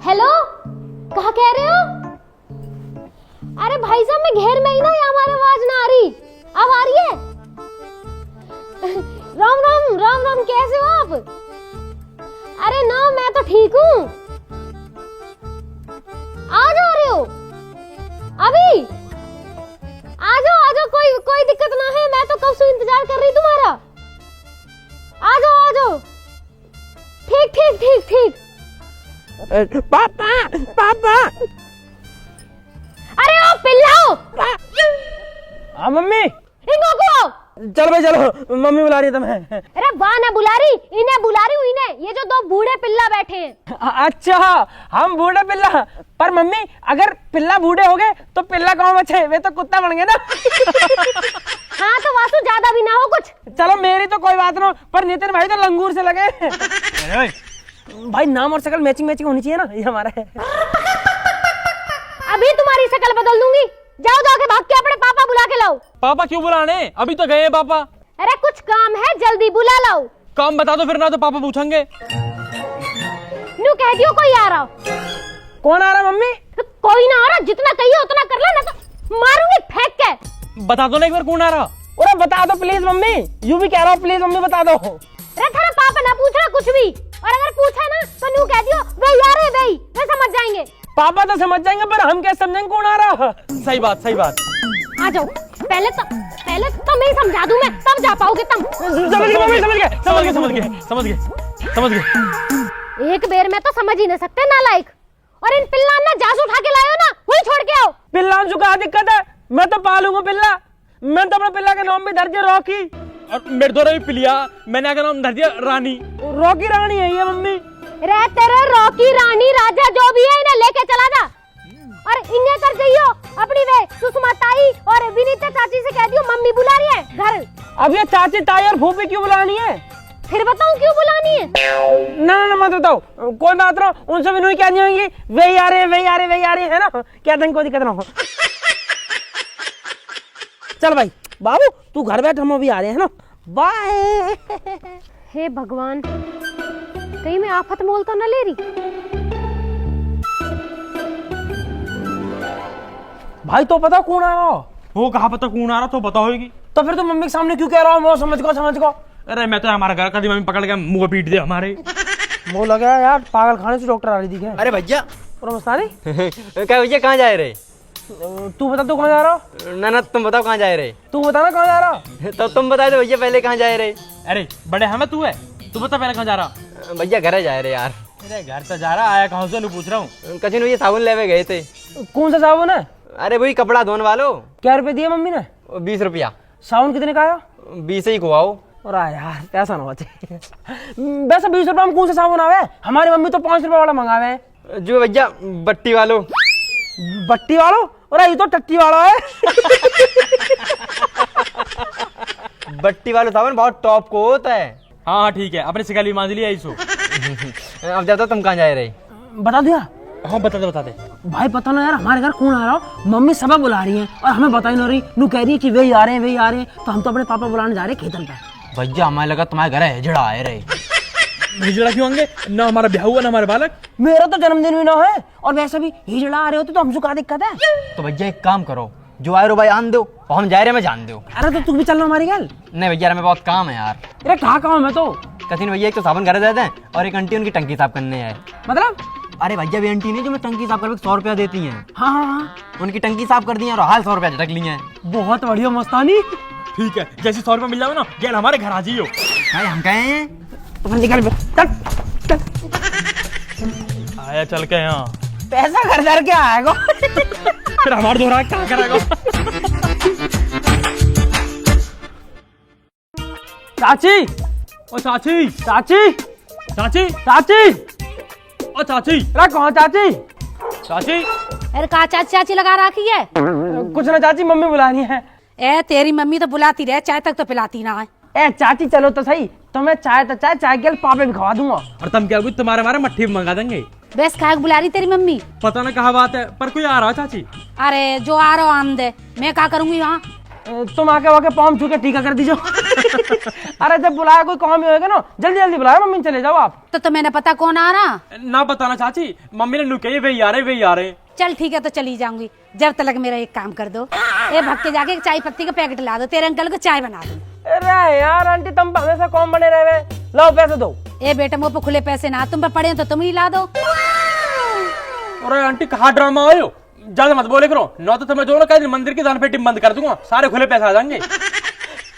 Hello, कहा कह रहे हो? अरे भाई साहब मैं घेर में ही ना, या हमारी आवाज ना आ रही? अब आ रही है? राम राम राम राम, कैसे हो आप? अरे ना, मैं तो ठीक हूँ। आ जा रहे हो अभी? आ जाओ, कोई दिक्कत ना है, मैं तो कब से इंतजार कर रही तुम्हारा। आ जाओ। ठीक। पापा अरे ओ पिल्लाओ, हाँ मम्मी, इनको को चलो भाई चलो, मम्मी बुला रही है तुम्हें। अरे वाह, ना बुला रही, इन्हें बुला रही हूँ, इन्हें। ये जो दो बूढ़े पिल्ला बैठे हैं। अच्छा, हम बूढ़े पिल्ला। पर मम्मी, अगर पिल्ला बूढ़े हो गए तो पिल्ला कौन बचे? वे तो कुत्ता बन गए ना। हाँ तो वासु, ज्यादा भी ना हो कुछ। चलो मेरी तो कोई बात ना, पर नितिन भाई तो लंगूर से लगे। भाई नाम और शक्ल मैचिंग होनी चाहिए ना, ये हमारा है। अभी तुम्हारी शक्ल बदल दूंगी। जाओ, जाके भाग के अपने पापा बुला के लाओ। पापा क्यों बुलाने? अभी तो गए पापा। अरे कुछ काम है, जल्दी बुला लाओ। काम बता दो फिर, ना तो पापा पूछेंगे। न्यू कह दियो कोई आ रहा। कौन आ रहा मम्मी? तो कोई ना आ रहा, जितना कहिए उतना कर ले, ना तो मारूंगी फेंक के। बता दो ना एक बार कौन आ रहा। अरे बता दो प्लीज मम्मी, यूं भी कह रहा हूँ, प्लीज मम्मी बता दो। अरे थारा पापा ना पूछ रहा कुछ भी, और अगर पूछा ना तो न्यू कह दियो वे यार है, वे समझ जाएंगे। पापा तो समझ जाएंगे, पर हम कैसे समझेंगे कौन आ रहा? सही बात। आ जाओ, पहले तो मैं ही समझा दूं, मैं तब जा पाओगे तुम। समझ गए। एक बेर में तो समझ ही नहीं सकते नालायक। और इन पिल्ला ना जास उठा के लायो ना, वही छोड़ के आओ। पिल्ला जो कहा दिक्कत है, मैं तो पालूंगा पिल्ला। मैं तो अपने पिल्ला के नाम भी धर दिया रॉकी। और मेरे द्वारा भी पिलिया, मैंने आगे नाम धर दिया रानी। रॉकी रानी है ये मम्मी। रे तेरे रॉकी रानी राजा जो भी है, इन्हें लेके चला जा। और इन्हें कर जाइयो अपनी वे सुषमा ताई और विनीता चाची से कह दियो मम्मी बुला रही है घर। अब ये चाची ताई और फूफी क्यों बुलानी है? फिर बताऊं क्यों बुलानी है? ना मत बताओ, कोई बात ना, उनसे भी नहीं कहनी होंगी। वे आ रहे है ना, क्या देंगे, कोई दिक्कत ना हो। चल भाई बाबू, तू घर बैठ, हम अभी आ रहे हैं ना, बाय। हे भगवान, कहीं मैं आफत मोल तो न ले रही। भाई तो पता कौन आ रहा? वो कहा पता कौन आ रहा, तो पता होगी। तो फिर तुम मम्मी के सामने क्यों कह रहा हो? समझ को। अरे मैं तो हमारा घर का मम्मी पकड़ के मुंह पीट दे हमारे। वो लगा यार, पागल खाने से डॉक्टर आ रही थी क्या? अरे भैया, क्या भैया कहाँ जा रहे? तू बता, तू कहाँ जा रहा? ना तुम बताओ कहाँ जा रहे? तू बता ना कहाँ जा रहा? तो तुम बता दो भैया, पहले कहाँ जा रहे? अरे बड़े हमें तू है, तू बता पहले कहाँ जा रहा। भैया घर जा रहे यार। अरे घर तो जा रहा, आया कहाँ से पूछ रहा हूँ। कचिन भैया साबुन लेवे गए थे। कौन सा साबुन है? अरे वही कपड़ा धोने वालो। क्या रुपए दिए मम्मी ने? 20 रुपया। साबुन कितने का आया? 20 ही खुआओ। और यार पैसा ना बचे। वैसे 20 रुपए में कौन सा साबुन आवे? हमारी मम्मी तो 5 रुपए वाला मंगावे हैं। जो भैया बट्टी वालो। बट्टी वालों? और ये तो टट्टी वाला है। बट्टी वालो साबुन बहुत टॉप को होता है। हाँ ठीक है, अपने शिकाली मान लिया इसो। अब जाता तुम कहाँ जा रहे? बता दिया? हाँ बता दे। भाई पता ना यार, हमारे घर कौन आ रहा हो? मम्मी सब बुला रही है और हमें बता ही नहीं रही। नू कह रही है कि वे आ रहे हैं, तो हम तो अपने पापा बुलाने जा रहे हैं खेतन पे। भैया हमें लगा तुम्हारे घर हिजड़ा आए रहे। हिजड़ा क्यों आएंगे? ना हमारा ब्याह हुआ ना हमारे बालक। मेरा तो जन्मदिन भी ना है, और वैसे भी हिजड़ा आ रहे होते तो हमसे क्या दिक्कत है? तो भैया एक काम करो, जो आए रो भाई आन दो, और हम जा रहे मैं जान दो। अरे तो तू भी चलना हमारी गल। नहीं भैया हमें बहुत काम है यार। अरे कहाँ काम है? तो कथिन भैया एक तो साबुन घर देते हैं, और एक आंटी उनकी टंकी साफ करने है। मतलब? अरे भैया भी आंटी ने जो मैं टंकी साफ करके 100 रुपया देती हैं। हाँ, उनकी टंकी साफ कर दी है और हाल 100 रुपया झटक लिए हैं। बहुत बढ़िया मस्तानी। ठीक है, जैसे 100 रुपया मिल जाओ ना, गेल हमारे घर आ जाइयो। भाई हम कहे हैं तो निकल आया चल के यहाँ। पैसा घर घर के आएगा। फिर हमारे दोहरा क्या करेगा? चाची, ओ चाची, चाची, चाची, चाची, ओ चाची, अरे कहाँ चाची? चाची। अरे कहा चाची लगा रखी है? कुछ ना चाची, मम्मी बुलानी है। ए तेरी मम्मी तो बुलाती रहे, चाय तक तो पिलाती ना है। ए चाची चलो तो सही, तो मैं चाय के पापे भी खवा दूंगा। और तुम क्या हुई, तुम्हारे हमारे मट्ठी में मंगा देंगे। बेस खाए बुला रही तेरी मम्मी? पता ना कहा बात है, पर कोई आ रहा चाची। अरे जो आ रहा आम दे, मैं क्या करूंगी वहाँ? तुम आके वाके पाँव छू के टीका कर दीजिए। अरे जब बुलाया कोई काम ही होएगा ना, जल्दी जल्दी बुलाया मम्मी, चले जाओ आप। तो मैंने पता कौन आ रहा। ना बताना चाची, मम्मी ने नुके वे आ रहे। चल ठीक है, तो चली जाऊंगी। जब तक मेरा एक काम कर दो, ए भग के जाके चाय पत्ती का पैकेट ला दो, तेरे अंकल को चाय बना दो। अरे यार आंटी, तुम हमेशा कौन बने रहे, लाओ पैसे दो। ए बेटा, मुँह पे खुले पैसे ना, तुम पे पड़े तो तुम ही ला दो। अरे आंटी कहाँ ड्रामा आयो, ज्यादा मत बोले करो, न तो तुम्हें दोनों कह मंदिर की दान पेटी बंद कर दूंगा, सारे खुले पैसे आ जाएंगे।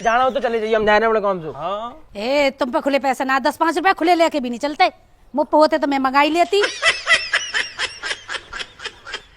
जाना हो तो चले जाइए, हम जा रहे हैं अपने काम से। हाँ। ए तुम पे खुले पैसे ना, 10-5 रुपए खुले लेके भी नहीं चलते, मुँह पे होते तो मैं मंगाई लेती।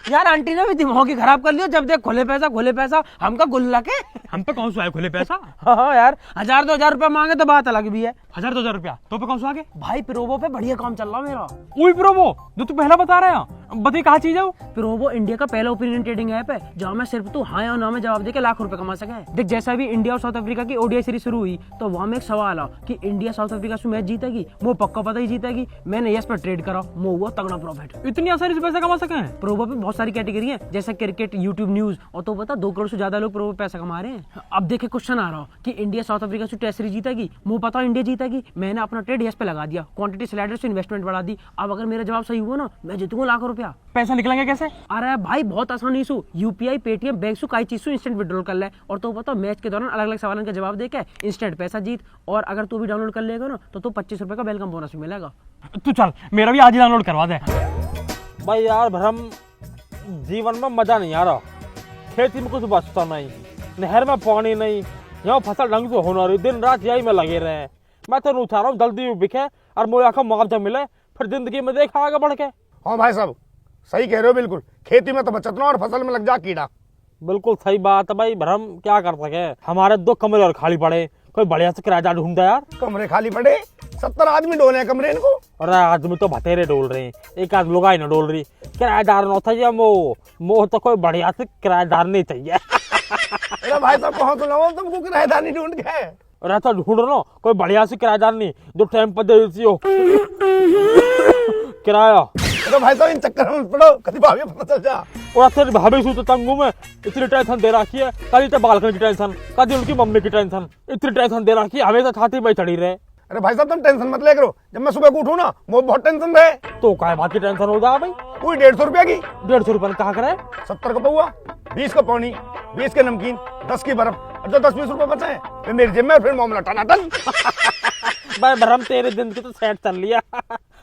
यार आंटी ने भी दिमाग ही खराब कर लिया, जब देख खुले पैसा, हमका गुल्ला के। हम पे कौन सा है खुले पैसा? हाँ यार, 1000-2000 रुपया मांगे तो बात अलग भी है। 1000-2000 रुपया तो पे कौन सा आगे? भाई प्रोवो पे बढ़िया काम चल रहा मेरा। वही प्रोमो जो तू पहला बता रहा है, बताइए कहाँ चीज है वो? प्रोवो इंडिया का पहला ओपिनियन ट्रेडिंग ऐप है, जहाँ में सिर्फ तू हाँ या ना में जवाब देके लाख रुपए कमा सके। देख जैसा भी इंडिया और साउथ अफ्रीका की ओडीआई सीरीज शुरू हुई, तो वहाँ में एक सवाल आ कि इंडिया साउथ अफ्रीका से मैच जीतेगी, वो पक्का पता ही जीतेगी। मैंने यस पर ट्रेड करा, वो हुआ तगड़ा प्रॉफिट। इतनी आसानी से पैसा कमा सके हैं? प्रोवो पे बहुत सारी कैटेगरी है, जैसे क्रिकेट, यूट्यूब, न्यूज, और तो पता 2 करोड़ से ज्यादा लोग प्रोवो पे पैसा कमा रहे हैं। अब देखे क्वेश्चन आ रहा कि इंडिया साउथ अफ्रीका से टेस्ट सीरीज जीतेगी, मुझे पता इंडिया जीतेगी, मैंने अपना ट्रेड यस पे लगा दिया, क्वांटिटी स्लाइडर से इन्वेस्टमेंट बढ़ा दी। अब अगर मेरा जवाब सही हुआ ना, मैं जीतूंगा लाखों रुपया। पैसा निकलेंगे कैसे? अरे भाई बहुत आसानी से, यूपीआई, पेटीएम, बैंक से कई चीज से इंस्टेंट विड्रॉल कर ले, और तो पता मैच के दौरान अलग अलग सवालों का जवाब देके इंस्टेंट पैसा जीत। और अगर तू भी डाउनलोड कर लेगा ना, तो 25 रुपए का वेलकम बोनस भी मिलेगा। तू चल मेरा भी आज ही डाउनलोड करवा दे। भाई यार भरम, जीवन में मजा नहीं आ रहा, खेती में कुछ बचता नहीं, नहर में पानी नहीं, यहाँ फसल ढंग से होना रही, दिन रात यही में लगे रहे हैं। मैं तो नहीं चाह रहा हूँ जल्दी बिके और मुझे आखिर मुआवजा मिले, फिर जिंदगी में देखा आगे बढ़ के। हाँ भाई साहब, सही कह रहे हो बिल्कुल, खेती में तो बचत ना और फसल में लग जा कीड़ा। बिल्कुल सही बात है भाई भरम, क्या कर सके, हमारे 2 कमरे और खाली पड़े, कोई बढ़िया से किराएदार ढूंढा यार। कमरे खाली पड़े, 70 आदमी डोले हैं कमरे इनको। अरे आदमी तो बतेरे डोल रहे हैं, एक आध लोग न डोल रही, किराएदार न था मोह तो कोई बढ़िया से किराएदार नहीं चाहिए। अरे भाई साहब कहाँ तो लाओ तुमको किराएदार नहीं ढूंढ के। अरे तो ढूंढ रहा कोई बढ़िया से किराएदार नहीं, जो टाइम पर दे देती हो किराया। अरे भाई साहब इन चक्कर में पड़ो, कभी भाभी पता चल जा। और तेरी भाभी सू तो तंगू में इतनी टेंशन दे रखी है, कल तो बालकनी की टेंशन, कल उनकी मम्मी की टेंशन, इतनी टेंशन दे रखी है, हमेशा छाती में चढ़ी रहे। अरे भाई साहब तुम टेंशन मत ले करो, जब मैं सुबह को उठूं ना मुझे बहुत टेंशन रहे। तो काय बात की टेंशन हो जा भाई? कोई 150 रुपया की। 150 रुपए कहा करे? 70 का पौआ, 20 का पानी, 20 के नमकीन, 10 की बर्फ, और जो 10-20 रुपए बचे हैं फिर मेरी जेब में, फिर मामला टनाटन। भाई भरम तेरे दिन की तो सेट चल लिया।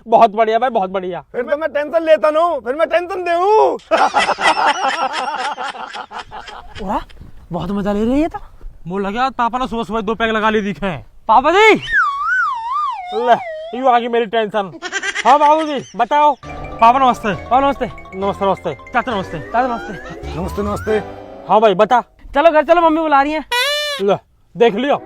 बहुत बढ़िया भाई, बहुत बढ़िया। फिर तो मैं टेंशन लेता ना, फिर मैं टेंशन देऊं। बहुत मजा ले रही है। तो मुझे लगा पापा ने सुबह सुबह 2 पैक लगा ली दिखे। पापा जी, ले यू आ गई मेरी टेंशन। हाँ बाबू जी बताओ। पापा नमस्ते। पापा नमस्ते। नमस्ते नमस्ते। चाचा नमस्ते। दादा नमस्ते। नमस्ते नमस्ते। हाँ भाई बता। चलो घर चलो, मम्मी बुला रही है। ले देख लियो,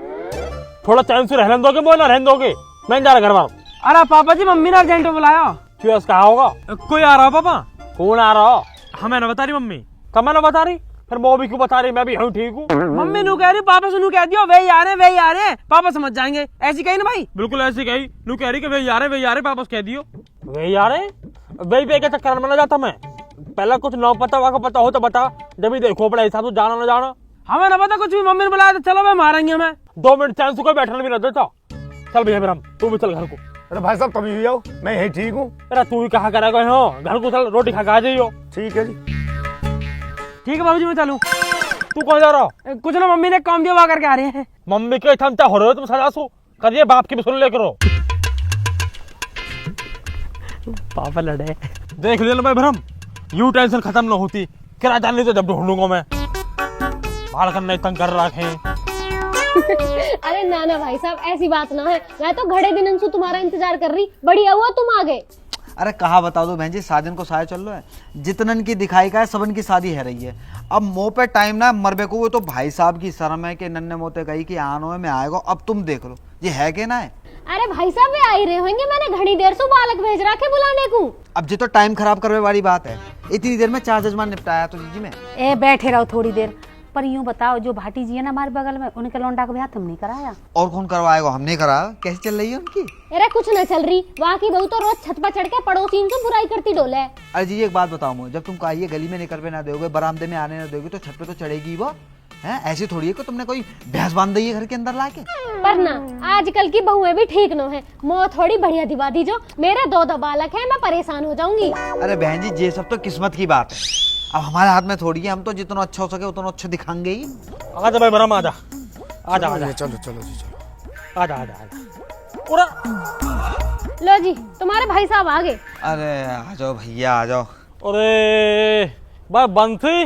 थोड़ा चैन से रहने दोगे, बोल ना रहने दोगे, मैं जा रहा घर वालों। अरे पापा जी, मम्मी ने अर्जेंट बुलाया। क्यों कहा होगा? कोई आ रहा पापा? कौन आ रहा? हमें ना बता रही मम्मी। कब ना बता रही? फिर वो भी क्यों बता रही? मैं भी हूँ ठीक हूँ। मम्मी नू कह रही, पापा से नू कह दियो वे आ रहे हैं, पापा समझ जाएंगे। ऐसी कही ना भाई? बिल्कुल ऐसी कही, नू कह रही कि वे आ रहे पापा से कह दियो। वे आ रहे वे पे के चक्कर में ना जाता मैं, पहले कुछ ना पता वहाँ पता हो तो बता, जब भी देखो बड़ा हिसाब से जाना ना जाना। हमें ना पता कुछ भी, मम्मी ने बुलाया तो चलो, मैं मारेंगे हमें। 2 मिनट चैन से कोई बैठने भी ना देता। चल भैया मेरा, तू भी चल घर को। अरे भाई साहब कभी भी आओ, मैं यही ठीक हूँ। अरे तू ही कहा करेगा घर को, चल रोटी खा के आ जाइयो। ठीक है जी। ठीक है बाबूजी, मैं चलूं। तू कहाँ जा रहा? कुछ ना, मम्मी ने काम दिया, वहाँ करके आ रहे हैं। मम्मी के थमता हो रहे हो तुम सदा सो, करिए बाप की भी सुन ले करो। पापा लड़े। देख ले भाई भरम, यू टेंशन खत्म ना होती, किराएदार नहीं तो जब ढूंढूंगा मैं। बाल करने तंग कर रखे। अरे ना भाई साहब, ऐसी बात ना है, मैं तो घड़े दिन से तुम्हारा इंतजार कर रही, बढ़िया हुआ तुम आ गए। अरे कहा बता दो बहन जी, शादी को साया चल रहा है, जितनन की दिखाई का है सबन की शादी है रही है। अब मुँह पे टाइम ना मरबे को, वो तो भाई साहब की शर्म है कि नन्ने मोते गई कि आनो में आएगा। अब तुम देख लो ये है कि ना है। अरे भाई साहब वे आ ही रहे होंगे, मैंने घड़ी देर से बालक भेज रखे बुलाने को। अब जी तो टाइम खराब करने वाली बात है, इतनी देर में 4 जजमान निपटाया तो जी में। ए बैठे रहो थोड़ी देर, पर यूं बताओ, जो भाटी जी है ना हमारे बगल में, उनके लौंडा का ब्याह तुम नहीं कराया? और कौन करवाएगा? हमने करा। कैसे चल रही है उनकी? अरे कुछ न चल रही, वहाँ की बहू तो रोज छत पर चढ़ के पड़ोसी से बुराई करती डोले। अरे जी एक बात बताओ मुझे, जब तुम कहिए गली में निकल पे ना दोगे, बरामदे में आने ना दोगे, तो छत पे तो चढ़ेगी वो। हैं? ऐसी थोड़ी है कि तुमने कोई भैंस बांध दी है घर के अंदर लाके। पर ना आजकल की बहुएं भी ठीक न है, मोह थोड़ी बढ़िया दिवा दी जो। मेरे 2 बालक हैं, मैं परेशान हो जाऊंगी। अरे बहन जी, ये सब तो किस्मत की बात है, अब हमारे हाथ में थोड़ी है। हम तो जितना अच्छा हो सके उतना अच्छा दिखाएंगे ही। आजा भाई ब्रह्म, आजा आजा आजा चलो चलो जी चलो। आजा आजा आजा। पूरा लो जी, तुम्हारे भाई साहब आ गए। अरे आ जाओ भैया, आ जाओ। अरे भाई बंसी,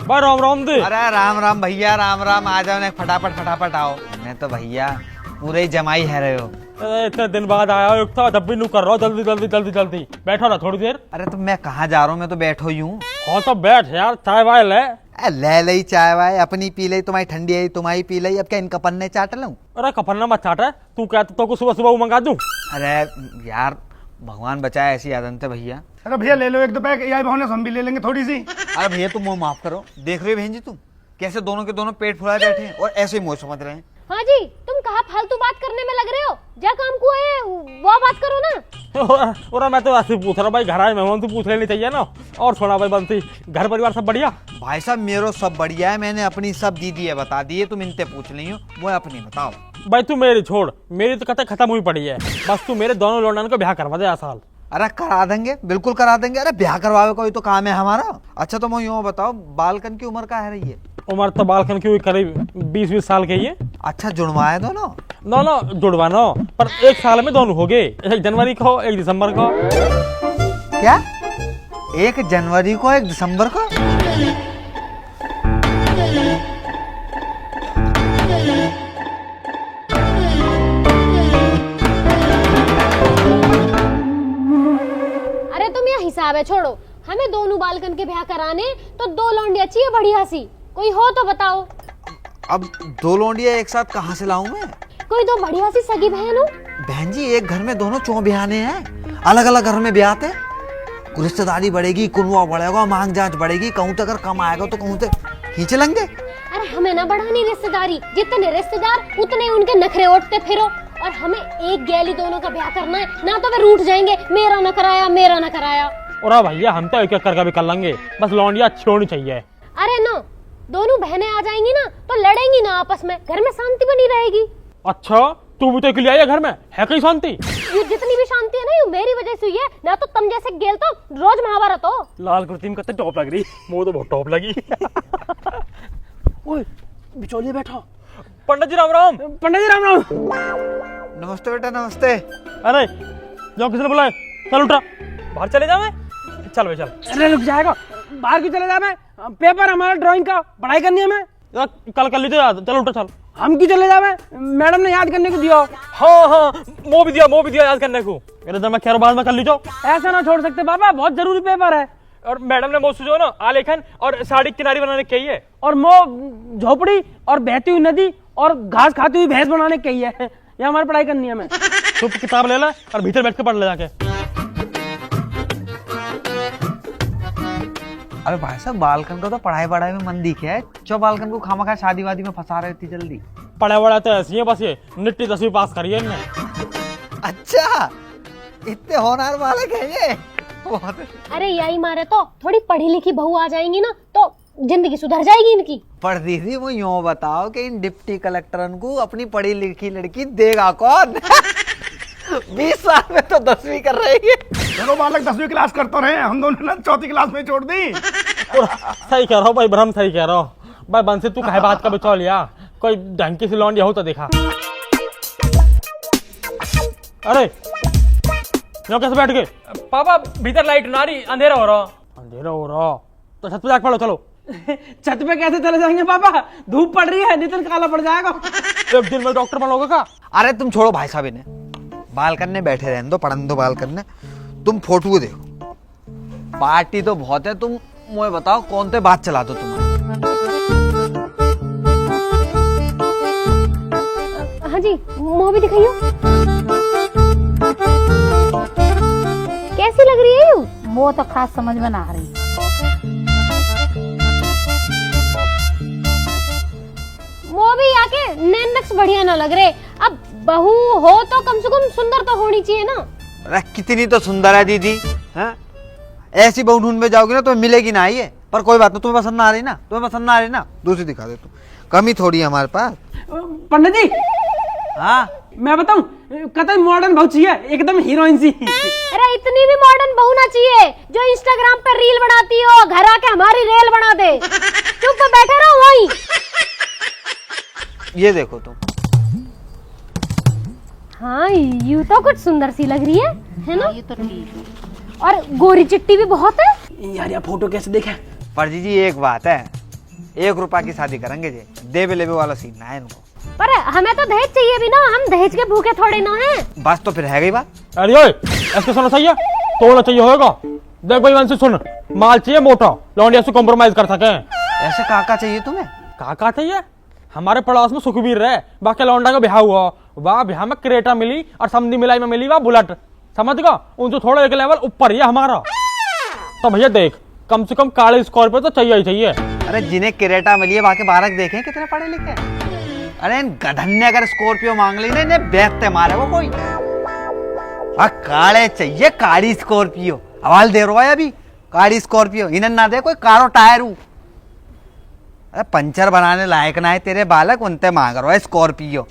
भाई राम राम दे। अरे राम राम भैया, राम राम। आ जाओ ना, फटाफट फटाफट आओ। मैं तो भैया पूरे ही जमाई है रहे हो। अरे इतने दिन बाद आया हो, एक तो जब भी नू कर रहा हूँ, जल्दी जल्दी जल्दी जल्दी बैठो ना थोड़ी देर। अरे तो मैं कहाँ जा रहा हूँ, मैं तो बैठो ही हूँ। हाँ तो बैठ यार, चाय वाय ले। ले लई चाय वाय, अपनी पी लई, तुम्हारी ठंडी आई तुम्हारी पी लई, अब क्या इनका पन्ने चाट लूं? अरे कपन्ना मत चाट है, तू कहता तो सुबह सुबह वो मंगा दूं। अरे यार भगवान बचाए ऐसी आदत है भैया। अरे भैया ले लो 1-2 पैक, यही बहाने से हम भी ले लेंगे थोड़ी सी। अरे भैया तुम मुझे माफ करो, देख रहे हो बहन जी तुम कैसे दोनों के दोनों पेट फुलाए बैठे हैं और ऐसे ही मुझे समझ रहे हैं। हाँ जी, तुम कहाँ फालतू बात करने में लग रहे हो? जा काम को है वो बात करो ना। और मैं तो ऐसे पूछ रहा हूँ भाई, घर आए मेहमान तो पूछ लेनी चाहिए ना। और छोड़ा भाई बंसी, घर परिवार सब बढ़िया? भाई साहब मेरो सब बढ़िया है, मैंने अपनी सब दीदी है बता दी है, तुम इनते पूछ ली हो, वो अपनी बताओ। भाई तू मेरी छोड़, मेरी तो कथा खत्म हुई पड़ी है। बस तू मेरे दोनों लौंडन को ब्याह करवा दे इस साल। अरे करा देंगे, बिल्कुल करा देंगे। अरे ब्याह करवावे कोई तो काम है हमारा। अच्छा तो मैं यूँ बताओ, बालकन की उम्र क्या है रही है? उम्र तो बालकन की हुई करीब 20-20 साल के ही है। अच्छा जुड़वाए दोनों? दोनों जुड़वाना, पर 1 साल में दोनों हो गए। 1 जनवरी को 1 दिसंबर को। क्या 1 जनवरी को 1 दिसंबर को? अरे तुम यह हिसाब है छोड़ो, हमें दोनों बालकन के ब्याह कराने तो 2 लौंडिया चाहिए बढ़िया सी। कोई हो तो बताओ। अब 2 लौंडिया एक साथ कहाँ से लाऊं मैं? कोई 2 बढ़िया सी सगी बहन हो। बहन जी एक घर में दोनों चौ ब्याहने हैं, अलग अलग घर में ब्याह थे। रिश्तेदारी बढ़ेगी, कुनवा बढ़ेगा, मांग जांच बढ़ेगी, कहूँ तो अगर कम आएगा तो कहूँ तो खींच लेंगे। अरे हमें ना बढ़ानी रिश्तेदारी, जितने रिश्तेदार उतने उनके नखरे ओटते फिरो। और हमें एक गैली दोनों का ब्याह करना है, ना तो वे रूठ जाएंगे, मेरा न कराया मेरा न कराया। और भैया हम तो एक एक करके भी कर लेंगे, बस लौंडिया अच्छी होनी चाहिए। अरे नो, दोनों बहनें आ जाएंगी ना तो लड़ेंगी ना आपस में, घर में शांति बनी रहेगी। अच्छा तू भी तो अकेली आई है घर में, है कहीं शांति? ये जितनी भी शांति है ना, ये मेरी वजह से हुई है, ना तो तुम जैसे गेल तो रोज महाभारत हो। लाल कुर्ती में कितने टॉप लग रही, मुझे तो बहुत टॉप लगी। ओए बिचौलिया बैठा। पंडित जी राम राम। पंडित जी राम राम। नमस्ते बेटा नमस्ते। अरे जाओ, किसने बुलाया? चल उठा, बाहर चले जा। मैं चल भाई चल। अरे रुक जाएगा, बाहर क्यों चले जा? मैं पेपर हमारा ड्राइंग का, पढ़ाई करनी है हमें। यार कल कर लीजिए याद, चल उठा चल। हम क्यों चले जावे? मैडम ने याद करने को दिया। हाँ हाँ, वो भी दिया याद करने को। मेरे जब मैं खैर बाद में कर लीजिए। ऐसा ना छोड़ सकते बाबा, बहुत जरूरी पेपर है। और मैडम ने जो ना आलेखन और साड़ी किनारी बनाने की है, और मो झोपड़ी और बहती हुई नदी और घास खाती हुई भैंस बनाने की है। ये हमारी पढ़ाई करनी है। हमें तो किताब ले ला और भीतर बैठ के पढ़ ले जाके। अरे भाई साहब बालकन का तो पढ़ाई वढ़ाई में मन दिखे है, जो बालकन को खामा खा शादी वादी में फंसा रहे इतनी जल्दी। पढ़ा वढ़ा तो ऐसी है, बस ये निट्टी 10वीं पास करी है इनने। अच्छा इतने होनहार बालक है ये। बहुत। अरे यही मारे तो थोड़ी पढ़ी लिखी बहू आ जाएंगी ना तो जिंदगी सुधर जाएगी इनकी। पर दीदी वो यूँ बताओ कि इन डिप्टी कलेक्टरन को अपनी पढ़ी लिखी लड़की देगा कौन? 20 साल में तो 10वीं कर रही है। दोनों बालक 10वीं क्लास करते रहे, हम दोनों ने 4थी क्लास में छोड़ दी। सही कह रहा हूँ भाई ब्रह्म, सही कह रहा हूँ भाई। बंसी तू कहे बात का बचा लिया, कोई ढंग की सी लौंडिया हो तो देखा। अरे यहाँ कैसे बैठ गए? पापा भीतर लाइट ना रही, अंधेरा हो रहा। अंधेरा हो रहा तो छत पे जाके पढ़ो। चलो। छत पे कैसे चले जाएंगे पापा? धूप पड़ रही है, नितिन काला पड़ जाएगा। एक दिन में डॉक्टर बनोगे का? अरे तुम छोड़ो भाई साहब, इन्हें बालकन में बैठे रहने दो, पढ़ने दो बालकन में। तुम फोटो देखो, पार्टी तो बहुत है। तुम मुझे बताओ कौन से बात चला दो तुम्हारे? हाँ जी, मुँह भी दिखाइयो। कैसी लग रही है यूं? वो तो खास समझ में ना आ रही। वो भी आके नैन नक्श बढ़िया ना लग रहे। अब बहू हो तो कम से कम सुंदर तो होनी चाहिए ना। अरे कितनी तो सुंदर है दीदी, हैं? ऐसी बहू ढूंढ में जाओगी ना तो मिलेगी ना ये। पर कोई बात नहीं, तुम्हें पसंद ना आ रही ना, तुम्हें पसंद ना आ रही ना, दूसरी दिखा दे तू, कमी थोड़ी है हमारे पास। पंडित जी हाँ मैं बताऊं, कतई मॉडर्न बहुत चाहिए, एकदम हीरोइन सी। अरे इतनी भी मॉडर्न बहू ना चाहिए जो इंस्टाग्राम पर रील बनाती हो, घर आके हमारी रेल बना दे। चुप बैठे रहो वहीं। ये देखो तुम। हाँ यू तो कुछ सुंदर सी लग रही है ना? ये तो ठीक है। और गोरी चिट्टी भी बहुत है। यार ये फोटो कैसे देखे? पर जी एक बात है, 1 रुपया की शादी करेंगे जी, देवे लेवे वाला सीन ना है इनको। पर हमें तो दहेज चाहिए भी ना, हम दहेज के भूखे थोड़े ना हैं। बस तो फिर है गई बात। अरे ओए, ऐसे सुनना चाहिए, तोड़ना चाहिए होगा। देख भाई वंशी सुन, माल चाहिए मोटा, लौंडिया से कॉम्प्रोमाइज कर सके। ऐसे काका चाहिए तुम्हें? काका चाहिए? हमारे पड़ोस में सुखबीर रहे, बाकी लौंडा का ब्याह हुआ, वाह ब्याह में क्रेटा मिली और समधी मिलाई में मिली वाह बुलेट, समझ गया? उनसे थोड़ा एक लेवल ऊपर ही है हमारा। तो भैया देख, कम से कम काले स्कॉर्पियो तो चाहिए ही चाहिए। अरे जिन्हें क्रेटा मिली है बाकी बालक देखे कितने पढ़े लिखे। अरे इन गधन ने अगर स्कॉर्पियो मांग ली ना, इन्हें बेचते मारे वो कोई। काले चाहिए, काली स्कॉर्पियो। हवाल दे रहा है अभी, काली स्कॉर्पियो। इन्हें ना दे कोई कारो टायर। अरे पंचर बनाने लायक ना है तेरे बालक, उनते मांग रहा है स्कॉर्पियो।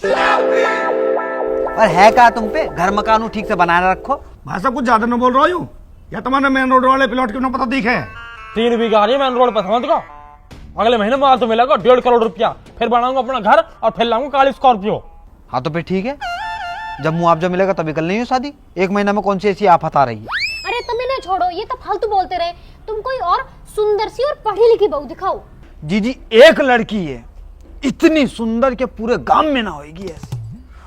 और है क्या तुम पे? घर मकान ठीक से बनाने रखो। भाई साहब कुछ ज्यादा न बोल रहा हूँ, या तुम्हारे मेन रोड वाले प्लॉट क्यों ना पता दिखे? 3 बीघा है मेन रोड पर, समझ गया? अगले महीने माल तो मिलेगा 1.5 करोड़ रुपया, फिर बनाऊंगा अपना घर और फिर लाऊंगा काली स्कॉर्पियो। हाँ तो फिर ठीक है, जब मुआवजा मिलेगा तभी कर लेंगे शादी। 1 महीने में कौन सी ऐसी आफत आ रही है? अरे तुम इन्हें छोड़ो, ये तो फालतू बोलते रहे। तुम कोई और सुंदर सी और पढ़ी लिखी बहू दिखाओ। जी एक लड़की है इतनी सुंदर कि पूरे गांव में ना होगी ऐसी,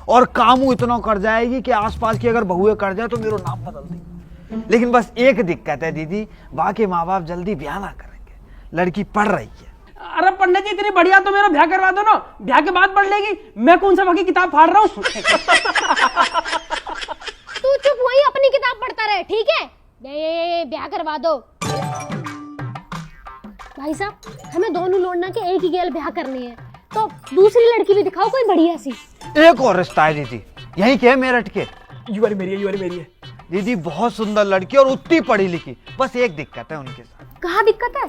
और कामू इतना कर जाएगी कि आसपास की अगर बहुएं कर जाए तो मेरा नाम बदल देगी। लेकिन बस एक दिक्कत है दीदी, बाकी माँ बाप जल्दी ब्याह ना करेंगे, लड़की पढ़ रही है। अरे पंडित जी इतनी बढ़िया तो मेरा ब्याह करवा दो ना, ब्याह के बाद पढ़ लेगी। मैं कौन सा बाकी किताब फाड़ रहा हूँ? तू चुप वही अपनी किताब पढ़ता रहे, ठीक है? ये ब्याह करवा दो। भाई साहब हमें दोनों लौंडा के एक ही गेल ब्याह करनी है, तो दूसरी लड़की भी दिखाओ कोई बढ़िया सी। एक और रिश्ता है दीदी, यही के मेरठ के। यू वाली मेरी है, यू वाली मेरी है। दीदी बहुत सुंदर लड़की और उतनी पढ़ी लिखी, बस एक दिक्कत है उनके साथ। कहाँ दिक्कत है?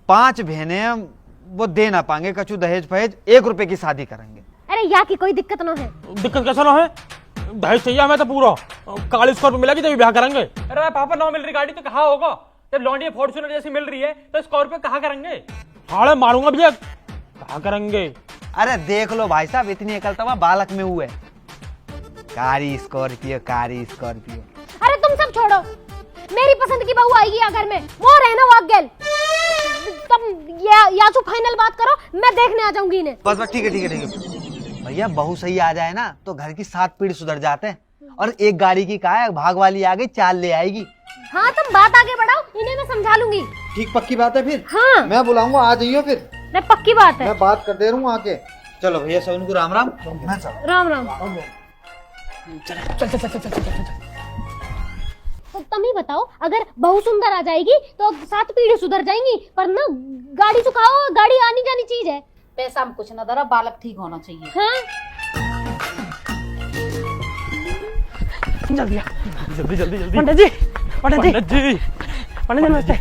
5 बहनें, वो दे ना पाएंगे कछु दहेज फहेज, 1 रुपए की शादी करेंगे। अरे यहाँ की कोई दिक्कत ना है। दिक्कत कैसा ना है? दहेज चाहिए हमें तो पूरा, काली स्कॉर्पियो मिलेगी तभी ब्याह करेंगे। अरे पापा 9 मिल रही गाड़ी तो कहाँ होगा? जब लौंडिया फॉर्च्यूनर जैसी मिल रही है तो स्कॉर्पियो कहाँ करेंगे? हाड़े मारूंगा भैया, कहाँ करेंगे? अरे देख लो भाई साहब, इतनी अकल तो बालक में हुए। कारी स्कॉर्पियो, कारी स्कॉर्पियो। अरे तुम सब छोड़ो, मेरी पसंद की बहू आएगी अगर में वो रहना वाक गेल। तुम या तो फाइनल बात करो, मैं देखने आ जाऊंगी इन्हें। बस ठीक है ठीक है ठीक है भैया, बहू सही आ जाए ना तो घर की 7 पीढ़ी सुधर जाते हैं। और एक गाड़ी की का है, भाग वाली आ गई, 4 ले आएगी। हाँ तुम बात आगे बढ़ाओ, इन्हें मैं समझा लूंगी। ठीक पक्की बात है फिर? हाँ मैं बुलाऊंगा, आ जाइयो फिर। नहीं पक्की बात है। मैं बात कर दे रहा हूँ आके। चलो भैया सब को राम राम। मैं चल। राम राम। तो तुम ही बताओ, अगर बहू सुंदर आ जाएगी तो 7 पीढ़ी सुधर जाएंगी, पर ना गाड़ी चुकाओ, गाड़ी आनी जानी चीज है। पैसा में कुछ ना दरा, बालक ठीक होना चाहिए। हाँ जल्दी आ। जल्दी जल्दी जल्दी। पंडित जी, पंडित जी, पंडित जी, पंडित जी नमस्ते।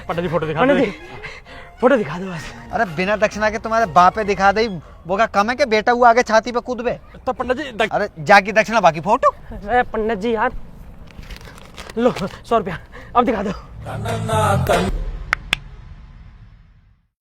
पंडित जी फोटो दिखा पंडित दो। जी फोटो दिखा दो बस। अरे बिना दक्षिणा के तुम्हारे बापे दिखा दे, वो का कम है कि बेटा हुआ आगे छाती पे कूद बे। तो पंडित जी अरे जाकी दक्षिणा बाकी फोटो। अरे पंडित जी यार, लो 100 रुपया अब दिखा दो।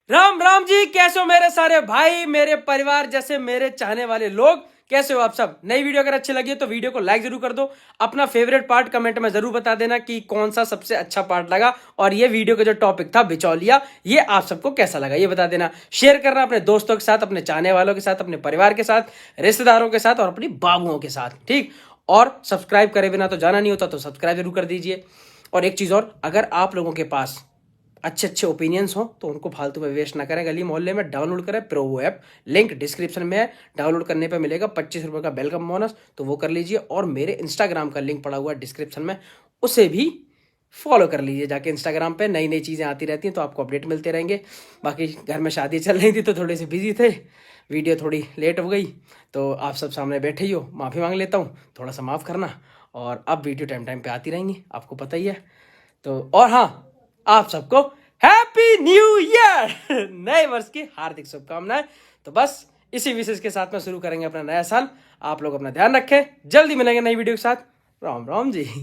राम राम जी, कैसे हो मेरे सारे भाई, मेरे परिवार जैसे मेरे चाहने वाले लोग, कैसे हो आप सब? नई वीडियो अगर अच्छी लगी है तो वीडियो को लाइक जरूर कर दो। अपना फेवरेट पार्ट कमेंट में जरूर बता देना कि कौन सा सबसे अच्छा पार्ट लगा, और ये वीडियो का जो टॉपिक था बिचौलिया, ये आप सबको कैसा लगा ये बता देना। शेयर करना अपने दोस्तों के साथ, अपने चाहने वालों के साथ, अपने परिवार के साथ, रिश्तेदारों के साथ और अपनी बाबुओं के साथ, ठीक? और सब्सक्राइब करे बिना तो जाना नहीं होता, तो सब्सक्राइब जरूर कर दीजिए। और एक चीज और, अगर आप लोगों के पास अच्छे अच्छे ओपिनियंस हो तो उनको फालतू में वेस्ट ना करें, गली मोहल्ले में डाउनलोड करें प्रोवो ऐप, लिंक डिस्क्रिप्शन में है। डाउनलोड करने पे मिलेगा 25 रुपए का वेलकम बोनस, तो वो कर लीजिए। और मेरे इंस्टाग्राम का लिंक पड़ा हुआ है डिस्क्रिप्शन में, उसे भी फॉलो कर लीजिए जाके। इंस्टाग्राम पे नई नई चीज़ें आती रहती हैं तो आपको अपडेट मिलते रहेंगे। बाकी घर में शादी चल रही थी तो थोड़े से बिजी थे, वीडियो थोड़ी लेट हो गई, तो आप सब सामने बैठे ही हो, माफ़ी मांग लेता हूँ, थोड़ा सा माफ़ करना। और अब वीडियो टाइम टाइम पे आती रहेंगी, आपको पता ही है। तो और हाँ, आप सबको हैप्पी हैप्पी न्यू ईयर। नए वर्ष की हार्दिक शुभकामनाएं। तो बस इसी विशेष के साथ में शुरू करेंगे अपना नया साल। आप लोग अपना ध्यान रखें, जल्दी मिलेंगे नई वीडियो के साथ। राम राम जी।